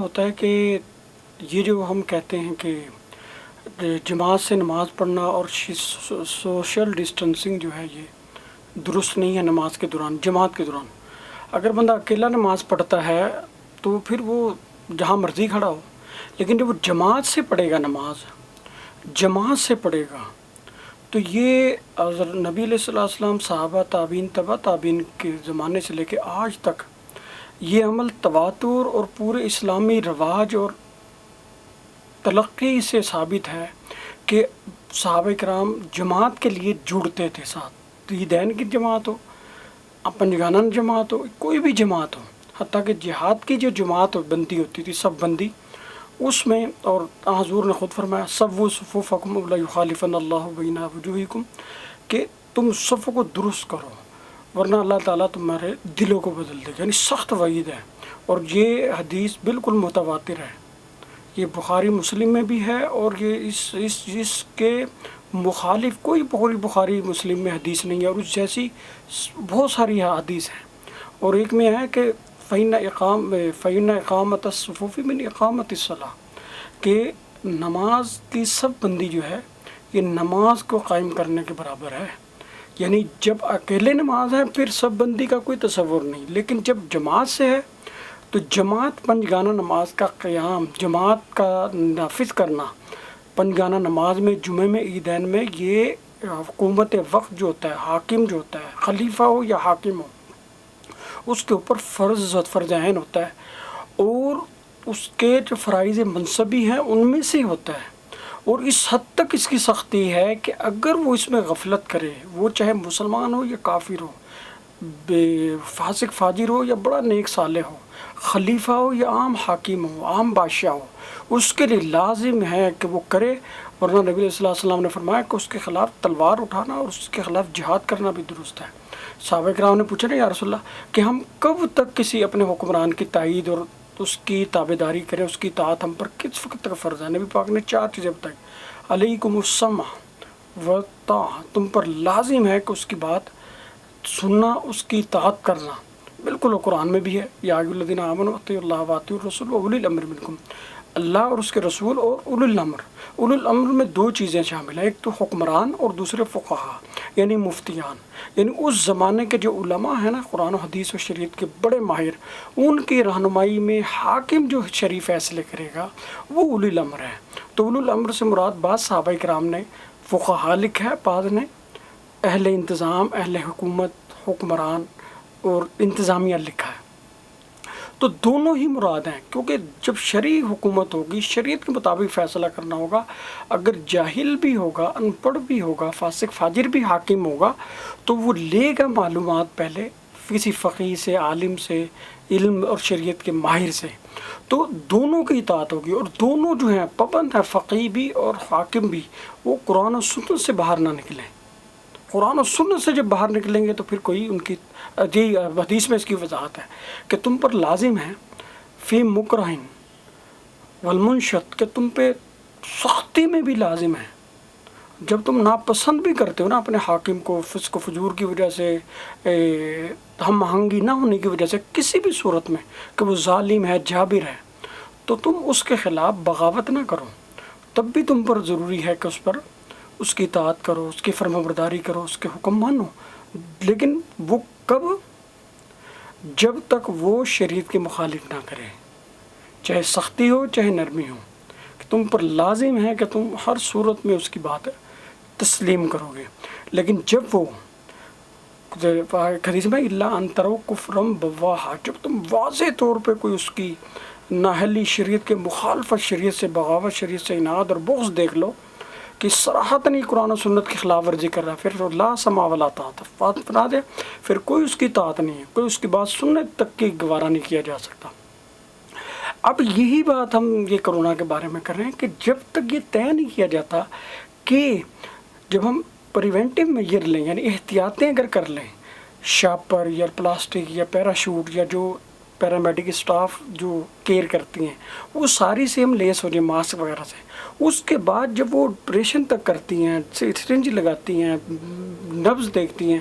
ہوتا ہے کہ یہ جو ہم کہتے ہیں کہ جماعت سے نماز پڑھنا اور سوشل ڈسٹنسنگ جو ہے یہ درست نہیں ہے نماز کے دوران، جماعت کے دوران۔ اگر بندہ اکیلا نماز پڑھتا ہے تو پھر وہ جہاں مرضی کھڑا ہو، لیکن جب وہ جماعت سے پڑھے گا، نماز جماعت سے پڑھے گا، تو یہ نبی علیہ السلام، صحابہ، تابعین، تبع تابعین کے زمانے سے لے کے آج تک یہ عمل تواتر اور پورے اسلامی رواج اور تلقی سے ثابت ہے کہ صحابہ کرام جماعت کے لیے جڑتے تھے ساتھ، عیدین کی جماعت ہو، پنجگانہ جماعت ہو، کوئی بھی جماعت ہو، حتیٰ کہ جہاد کی جو جماعت بندی ہوتی تھی، سب بندی، اس میں، اور حضور نے خود فرمایا سووا صفوفکم ولا یخالفن اللہ بین وجوہکم، کہ تم صف کو درست کرو ورنہ اللہ تعالیٰ تمہارے دلوں کو بدل دے گا، یعنی سخت وعید ہے۔ اور یہ حدیث بالکل متواتر ہے، یہ بخاری مسلم میں بھی ہے، اور یہ اس کے مخالف کوئی بخاری مسلم میں حدیث نہیں ہے، اور اس جیسی بہت ساری حدیث ہیں۔ اور ایک میں ہے کہ فَإِنَّ إِقَامَةَ الصُّفُوفِ مِنْ إِقَامَةِ الصَّلَاةِ، کہ نماز کی سب بندی جو ہے یہ نماز کو قائم کرنے کے برابر ہے۔ یعنی جب اکیلے نماز ہے پھر سب بندی کا کوئی تصور نہیں، لیکن جب جماعت سے ہے تو جماعت پنجگانہ نماز کا قیام، جماعت کا نافذ کرنا پنجگانہ نماز میں، جمعے میں، عیدین میں، یہ حکومت وقت جو ہوتا ہے، حاکم جو ہوتا ہے، خلیفہ ہو یا حاکم ہو، اس کے اوپر فرض عین ہوتا ہے، اور اس کے جو فرائض منصبی ہیں ان میں سے ہوتا ہے۔ اور اس حد تک اس کی سختی ہے کہ اگر وہ اس میں غفلت کرے، وہ چاہے مسلمان ہو یا کافر ہو، فاسق فاجر ہو یا بڑا نیک صالح ہو، خلیفہ ہو یا عام حاکم ہو، عام بادشاہ ہو، اس کے لیے لازم ہے کہ وہ کرے، ورنہ نبی صلی اللہ علیہ وسلم نے فرمایا کہ اس کے خلاف تلوار اٹھانا اور اس کے خلاف جہاد کرنا بھی درست ہے۔ صحابہ کرام نے پوچھا نا یا رسول اللہ کہ ہم کب تک کسی اپنے حکمران کی تائید اور اس کی تابعداری کریں، اس کی اطاعت ہم پر کس وقت تک فرض ہے؟ نبی پاک نے 4 چیزیں بتائی: علیکم السمع والطاعہ، تم پر لازم ہے کہ اس کی بات سننا، اس کی اطاعت کرنا۔ بالکل وہ قرآن میں بھی ہے، یا ایھا الذین آمنوا اطیعوا اللہ واطیعوا الرسول واولی الامر منکم، اللہ اور اس کے رسول اور اولو الامر۔ اولو الامر میں 2 چیزیں شامل ہیں، ایک تو حکمران اور دوسرے فقہا، یعنی مفتیان، یعنی اس زمانے کے جو علماء ہیں نا، قرآن و حدیث و شریعت کے بڑے ماہر، ان کی رہنمائی میں حاکم جو شریف فیصلے کرے گا وہ اولی الامر ہے۔ تو اولی الامر سے مراد بعض صحابہ کرام نے فقہا لکھا ہے، بعض نے اہل انتظام، اہل حکومت، حکمران اور انتظامیہ لکھا ہے۔ تو دونوں ہی مراد ہیں، کیونکہ جب شرعی حکومت ہوگی، شریعت کے مطابق فیصلہ کرنا ہوگا، اگر جاہل بھی ہوگا، ان پڑھ بھی ہوگا، فاسق فاجر بھی حاکم ہوگا، تو وہ لے گا معلومات پہلے کسی فقیہ سے، عالم سے، علم اور شریعت کے ماہر سے، تو دونوں کی اطاعت ہوگی۔ اور دونوں جو ہیں پابند ہیں، فقیہ بھی اور حاکم بھی، وہ قرآن و سنت سے باہر نہ نکلیں۔ قرآن و سنت سے جب باہر نکلیں گے تو پھر کوئی ان کی حدیث میں اس کی وضاحت ہے کہ تم پر لازم ہے فی مکرہن والمنشط، کہ تم پہ سختی میں بھی لازم ہے، جب تم ناپسند بھی کرتے ہو نا اپنے حاکم کو، فسق و فجور کی وجہ سے، ہم آہنگی نہ ہونے کی وجہ سے، کسی بھی صورت میں کہ وہ ظالم ہے، جابر ہے، تو تم اس کے خلاف بغاوت نہ کرو، تب بھی تم پر ضروری ہے کہ اس پر اس کی اطاعت کرو، اس کی فرمانبرداری کرو، اس کے حکم مانو۔ لیکن وہ کب؟ جب تک وہ شریعت کے مخالف نہ کرے، چاہے سختی ہو چاہے نرمی ہو، کہ تم پر لازم ہے کہ تم ہر صورت میں اس کی بات تسلیم کرو گے۔ لیکن جب وہ حدیث میں الا ان تروا کفرا بواحا، جب تم واضح طور پہ کوئی اس کی نااہلی، شریعت کے مخالفت، شریعت سے بغاوت، شریعت سے اناد اور بغض دیکھ لو کہ صراحتاً ہی قرآن و سنت کی خلاف ورزی کر رہا ہے، پھر لا سماع ولا طاعۃ، بنا دے، پھر کوئی اس کی اطاعت نہیں ہے، کوئی اس کی بات سننے تک کی گوارا نہیں کیا جا سکتا۔ اب یہی بات ہم یہ کرونا کے بارے میں کر رہے ہیں کہ جب تک یہ طے نہیں کیا جاتا کہ جب ہم پریونٹیو میجر لیں، یعنی احتیاطیں اگر کر لیں، شاپر یا پلاسٹک یا پیراشوٹ یا جو پیرامیڈیک اسٹاف جو کیئر کرتی ہیں، وہ ساری سے ہم لیس ہو جائیں ماسک وغیرہ سے، اس کے بعد جب وہ آپریشن تک کرتی ہیں، سرنج لگاتی ہیں، نبض دیکھتی ہیں،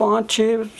5-6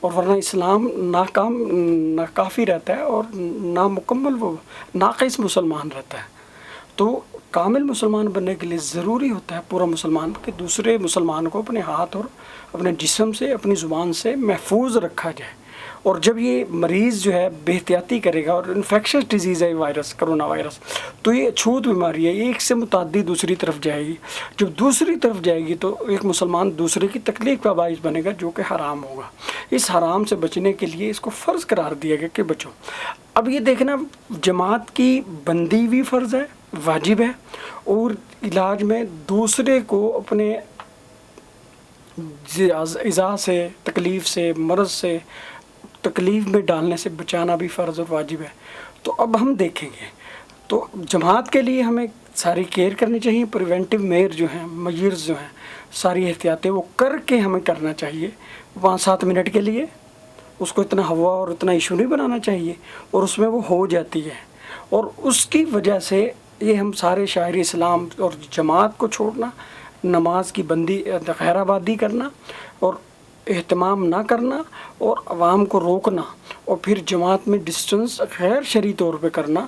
اور ورنہ اسلام ناکافی رہتا ہے اور نامکمل وہ ناقص مسلمان رہتا ہے۔ تو کامل مسلمان بننے کے لیے ضروری ہوتا ہے پورا مسلمان کہ دوسرے مسلمان کو اپنے ہاتھ اور اپنے جسم سے اپنی زبان سے محفوظ رکھا جائے۔ اور جب یہ مریض جو ہے بے احتیاطی کرے گا، اور انفیکشس ڈیزیز ہے وائرس، کرونا وائرس، تو یہ چھوت بیماری ہے، ایک سے متعدی دوسری طرف جائے گی۔ جب دوسری طرف جائے گی تو ایک مسلمان دوسرے کی تکلیف کا باعث بنے گا، جو کہ حرام ہوگا۔ اس حرام سے بچنے کے لیے اس کو فرض قرار دیا گیا کہ بچو۔ اب یہ دیکھنا، جماعت کی بندی بھی فرض ہے، واجب ہے، اور علاج میں دوسرے کو اپنے اذا سے، تکلیف سے، مرض سے، تکلیف میں ڈالنے سے بچانا بھی فرض اور واجب ہے۔ تو اب ہم دیکھیں گے، تو جماعت کے لیے ہمیں ساری کیئر کرنی چاہیے، پریونٹیو میئر جو ہیں، میئرز جو ہیں، ساری احتیاطیں وہ کر کے ہمیں کرنا چاہیے۔ 5-7 منٹ کے لیے اس کو اتنا ہوا اور اتنا ایشو نہیں بنانا چاہیے، اور اس میں وہ ہو جاتی ہے، اور اس کی وجہ سے یہ ہم سارے شاعر اسلام اور جماعت کو چھوڑنا، نماز کی بندی غیر آبادی کرنا اور اہتمام نہ کرنا اور عوام کو روکنا، اور پھر جماعت میں ڈسٹنس غیر شرعی طور پہ کرنا،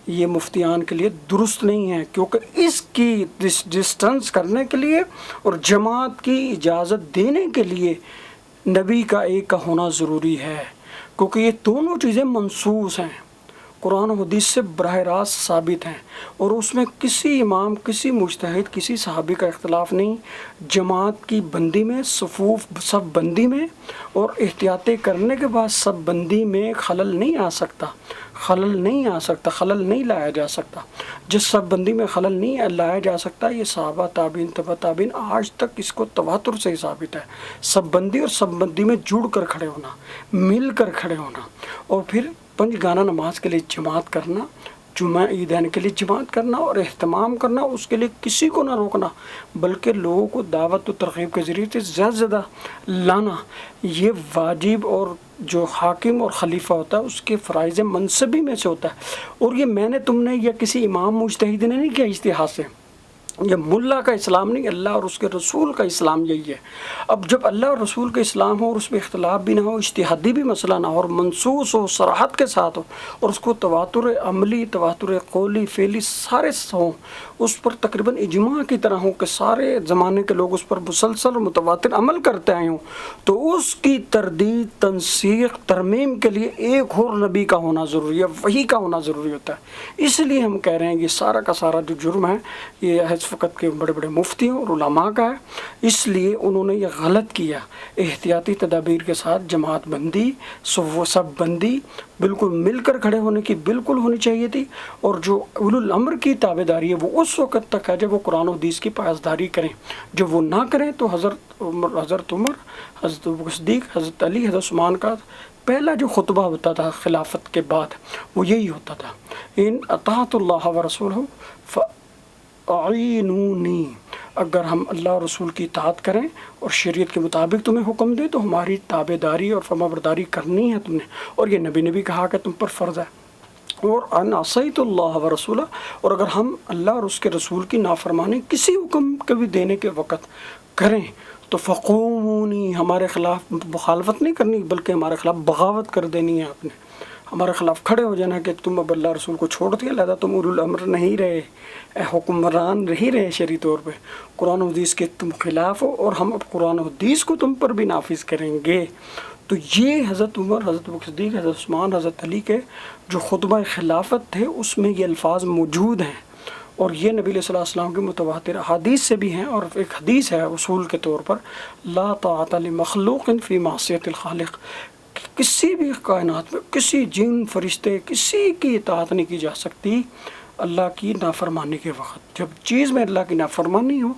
یہ مفتیان کے لیے درست نہیں ہے، کیونکہ اس کی ڈسٹنس کرنے کے لیے اور جماعت کی اجازت دینے کے لیے نبی کا ایک کا ہونا ضروری ہے، کیونکہ یہ دونوں چیزیں منصوص ہیں، قرآن و حدیث سے براہ راست ثابت ہیں، اور اس میں کسی امام، کسی مجتہد، کسی صحابی کا اختلاف نہیں۔ جماعت کی بندی میں، صفوف صف بندی میں اور احتیاطیں کرنے کے بعد صف بندی میں خلل نہیں آ سکتا، خلل نہیں لایا جا سکتا۔ جس صف بندی میں خلل نہیں لایا جا سکتا، یہ صحابہ، تابعین، تبع تابعین آج تک اس کو تواتر سے ثابت ہے۔ صف بندی اور صف بندی میں جڑ کر کھڑے ہونا، مل کر کھڑے ہونا، اور پھر 5 گانا نماز کے لیے جماعت کرنا، جمعہ عیدین کے لیے جماعت کرنا اور اہتمام کرنا، اس کے لیے کسی کو نہ روکنا، بلکہ لوگوں کو دعوت و ترغیب کے ذریعے سے زیادہ سے زیادہ لانا، یہ واجب اور جو حاکم اور خلیفہ ہوتا ہے اس کے فرائض منصبی میں سے ہوتا ہے۔ اور یہ میں نے، تم نے، یا کسی امام مجتہد نے نہیں کیا اجتہاد سے، یہ ملا کا اسلام نہیں، اللہ اور اس کے رسول کا اسلام یہی ہے۔ اب جب اللہ اور رسول کا اسلام ہو اور اس میں اختلاف بھی نہ ہو، اجتہادی بھی مسئلہ نہ ہو، اور منصوص ہو، صراحت کے ساتھ ہو، اور اس کو تواتر عملی، تواتر قولی، فعلی سارے ہوں، اس پر تقریباً اجماع کی طرح ہوں کہ سارے زمانے کے لوگ اس پر مسلسل متواتر عمل کرتے آئے ہوں، تو اس کی تردید، تنسیخ، ترمیم کے لیے ایک اور نبی کا ہونا ضروری ہے، وحی کا ہونا ضروری ہوتا ہے۔ اس لیے ہم کہہ رہے ہیں کہ سارا کا سارا جو جرم ہے یہ اس وقت کے بڑے بڑے مفتیوں اور علماء کا ہے، اس لیے انہوں نے یہ غلط کیا۔ احتیاطی تدابیر کے ساتھ جماعت بندی، صف بندی، بالکل مل کر کھڑے ہونے کی بالکل ہونی چاہیے تھی، اور جو اولو الامر کی تابع داری ہے وہ اس وقت تک ہے جب وہ قرآن و حدیث کی پاسداری کریں۔ جب وہ نہ کریں تو حضرت عمر، حضرت صدیق، حضرت علی، حضرت عثمان کا پہلا جو خطبہ ہوتا تھا خلافت کے بعد وہ یہی ہوتا تھا، ان اطاعت اللہ و رسولہ فاعینونی، اگر ہم اللہ اور رسول کی اطاعت کریں اور شریعت کے مطابق تمہیں حکم دے تو ہماری تابع داری اور فرما برداری کرنی ہے تم نے، اور یہ نبی نے بھی کہا کہ تم پر فرض ہے۔ اور ان عصیت اللہ و رسولہ، اور اگر ہم اللہ اور اس کے رسول کی نافرمانی کسی حکم کے بھی دینے کے وقت کریں تو فقومونی، ہمارے خلاف مخالفت نہیں کرنی بلکہ ہمارے خلاف بغاوت کر دینی ہے، آپ نے ہمارے خلاف کھڑے ہو جانا کہ تم اب اللہ رسول کو چھوڑ دیا، لہذا تم اولو الامر نہیں رہے، حکمران نہیں رہے شرعی طور پہ، قرآن و حدیث کے تم خلاف ہو، اور ہم اب قرآن و حدیث کو تم پر بھی نافذ کریں گے۔ تو یہ حضرت عمر، حضرت صدیق، حضرت عثمان، حضرت علی کے جو خطبہ خلافت تھے اس میں یہ الفاظ موجود ہیں، اور یہ نبی علیہ الصلوۃ والسلام کے متواتر احادیث سے بھی ہیں، اور ایک حدیث ہے اصول کے طور پر، لا طاعۃ لمخلوق فی معصیۃ الخالق، کسی بھی کائنات میں کسی جن، فرشتے، کسی کی اطاعت نہیں کی جا سکتی اللہ کی نافرمانی کے وقت۔ جب چیز میں اللہ کی نافرمانی ہو،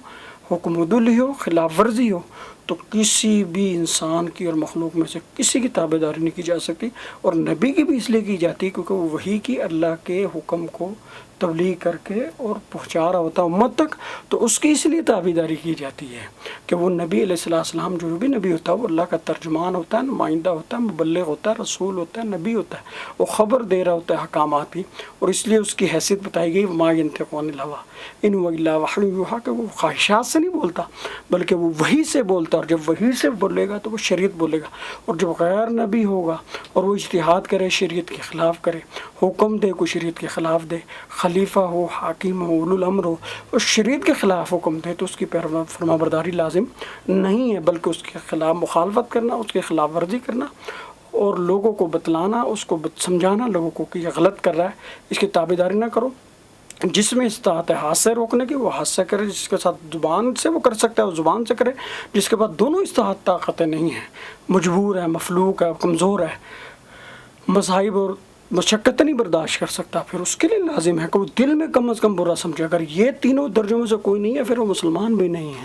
حکم عدولی ہو، خلاف ورزی ہو، تو کسی بھی انسان کی اور مخلوق میں سے کسی کی تابع داری نہیں کی جا سکتی، اور نبی کی بھی اس لیے کی جاتی ہے کیونکہ وہ وحی کی اللہ کے حکم کو تبلیغ کر کے اور پہنچا رہا ہوتا ہے امت تک، تو اس کی اس لیے تابع داری کی جاتی ہے کہ وہ نبی علیہ السلام جو بھی نبی ہوتا ہے وہ اللہ کا ترجمان ہوتا ہے، نمائندہ ہوتا ہے، مبلغ ہوتا ہے، رسول ہوتا ہے، نبی ہوتا ہے، وہ خبر دے رہا ہوتا ہے احکامات کی، اور اس لیے اس کی حیثیت بتائی گئی، وما ینطق عن الہویٰ ان هو الا وحی یوحیٰ، کہ وہ خواہشات سے نہیں بولتا بلکہ وہ وحی سے بولتا اور جب وہی سے بولے گا تو وہ شریعت بولے گا. اور جب غیر نبی ہوگا اور وہ اجتہاد کرے، شریعت کے خلاف کرے، حکم دے کوئی شریعت کے خلاف دے، خلیفہ ہو، حاکم ہو، اولو الامر ہو، اور شریعت کے خلاف حکم دے تو اس کی فرما برداری لازم نہیں ہے، بلکہ اس کے خلاف مخالفت کرنا، اس کے خلاف ورزی کرنا اور لوگوں کو بتلانا، اس کو سمجھانا لوگوں کو کہ یہ غلط کر رہا ہے، اس کی تابع داری نہ کرو. جس میں استطاعت ہے ہاتھ سے روکنے کی وہ ہاتھ سے کرے، جس کے ساتھ زبان سے وہ کر سکتا ہے وہ زبان سے کرے، جس کے بعد دونوں استطاعت طاقتیں نہیں ہیں، مجبور ہے، مفلوق ہے، کمزور ہے، مصائب اور مشقتیں نہیں برداشت کر سکتا، پھر اس کے لیے لازم ہے کہ وہ دل میں کم از کم برا سمجھے. اگر یہ تینوں درجوں میں سے کوئی نہیں ہے پھر وہ مسلمان بھی نہیں ہے.